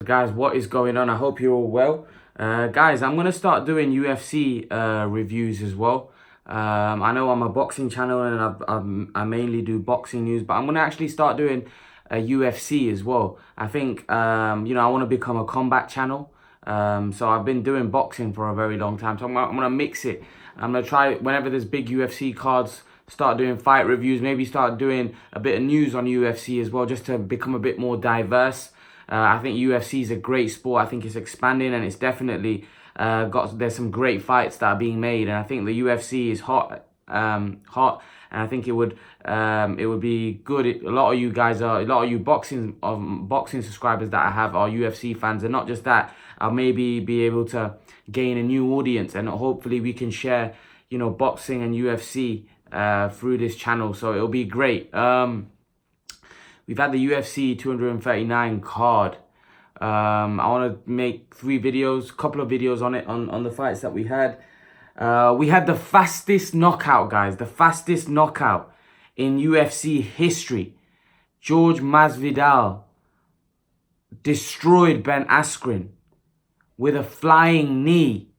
Guys, what is going on? I hope you're all well. Guys, I'm going to start doing UFC reviews as well. I know I'm a boxing channel and I mainly do boxing news, but I'm going to actually start doing UFC as well. I think, I want to become a combat channel. So I've been doing boxing for a very long time. So I'm going to mix it. I'm going to try, whenever there's big UFC cards, start doing fight reviews, maybe start doing a bit of news on UFC as well, just to become a bit more diverse. I think UFC is a great sport. I think it's expanding and it's definitely there's some great fights that are being made. And I think the UFC is hot. And I think it would be good. A lot of you boxing subscribers that I have are UFC fans, and not just that, I'll maybe be able to gain a new audience, and hopefully we can share, boxing and UFC through this channel. So it'll be great. We've had the UFC 239 card. I want to make couple of videos on it, on the fights that we had. We had the fastest knockout, guys. The fastest knockout in UFC history. Jorge Masvidal destroyed Ben Askren with a flying knee.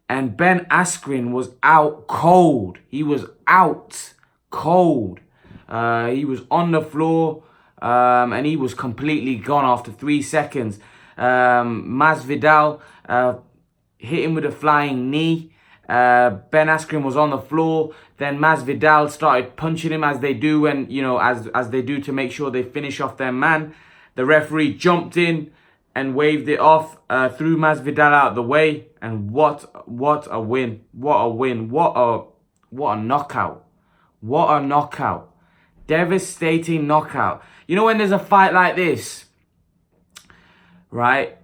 And Ben Askren was out cold. He was out cold. He was on the floor. And he was completely gone after 3 seconds. Masvidal hit him with a flying knee. Ben Askren was on the floor. Then Masvidal started punching him, as they do when, as they do to make sure they finish off their man. The referee jumped in and waved it off, threw Masvidal out of the way. And what a win. What a win. What a knockout. What a knockout. Devastating knockout. When there's a fight like this, right,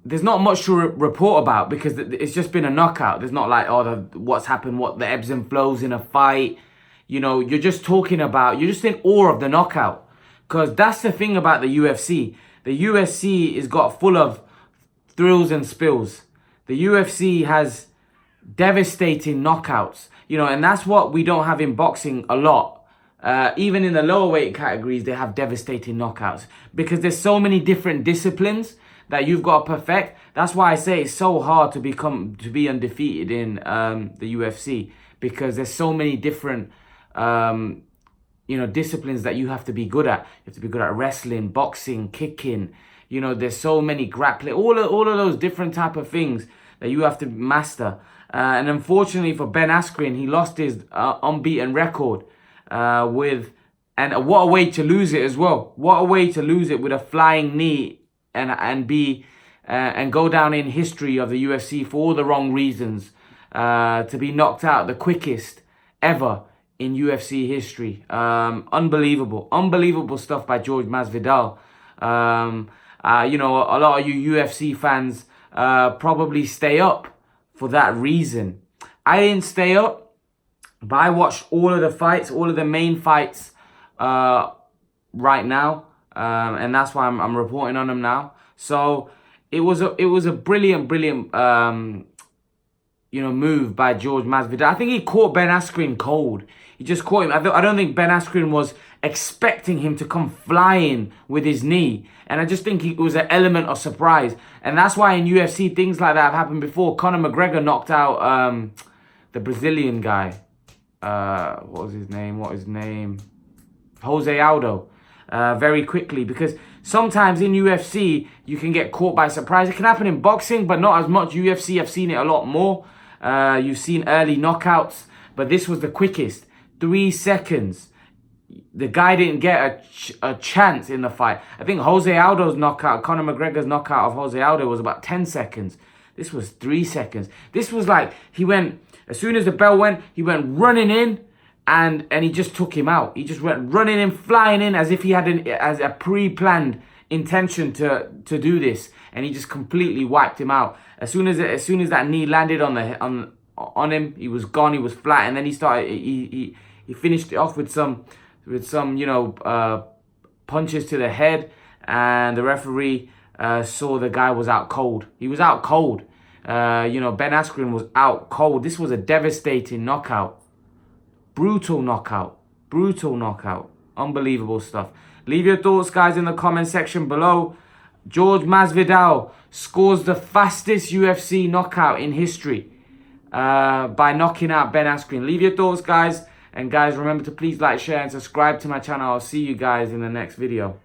there's not much to report about because it's just been a knockout. There's not like, what's happened, what the ebbs and flows in a fight. You're just you're just in awe of the knockout. Because that's the thing about the UFC. The UFC is got full of thrills and spills. The UFC has devastating knockouts. And that's what we don't have in boxing a lot. Even in the lower weight categories, they have devastating knockouts because there's so many different disciplines that you've got to perfect. That's why I say it's so hard to be undefeated in the UFC, because there's so many different disciplines that you have to be good at. You have to be good at wrestling, boxing, kicking. There's so many grappling, all of those different type of things that you have to master. And unfortunately for Ben Askren, he lost his unbeaten record. And what a way to lose it as well. What a way to lose it with a flying knee and go down in history of the UFC for all the wrong reasons. To be knocked out the quickest ever in UFC history. Unbelievable stuff by Jorge Masvidal. A lot of you UFC fans probably stay up for that reason. I didn't stay up. But I watched all of the fights, all of the main fights right now. And that's why I'm reporting on them now. So it was a brilliant move by Jorge Masvidal. I think he caught Ben Askren cold. He just caught him. I don't think Ben Askren was expecting him to come flying with his knee. And I just think it was an element of surprise. And that's why in UFC, things like that have happened before. Conor McGregor knocked out the Brazilian guy. What was his name? Jose Aldo. Very quickly, because sometimes in UFC you can get caught by surprise. It can happen in boxing, but not as much. UFC, I've seen it a lot more. You've seen early knockouts, but this was the quickest. 3 seconds. The guy didn't get a chance in the fight. I think Jose Aldo's knockout, Conor McGregor's knockout of Jose Aldo was about 10 seconds. This was 3 seconds. This was like, as soon as the bell went, he went running in and he just took him out. He just went running in, flying in as if he had a pre-planned intention to do this. And he just completely wiped him out. As soon as that knee landed on him, he was gone, he was flat. And then he finished it off with some punches to the head. And the referee saw the guy was out cold. He was out cold. Ben Askren was out cold. This was a devastating knockout. Brutal knockout. Unbelievable stuff. Leave your thoughts, guys, in the comment section below. George Masvidal scores the fastest UFC knockout in history by knocking out Ben Askren. Leave your thoughts, guys. And guys, remember to please like, share, and subscribe to my channel. I'll see you guys in the next video.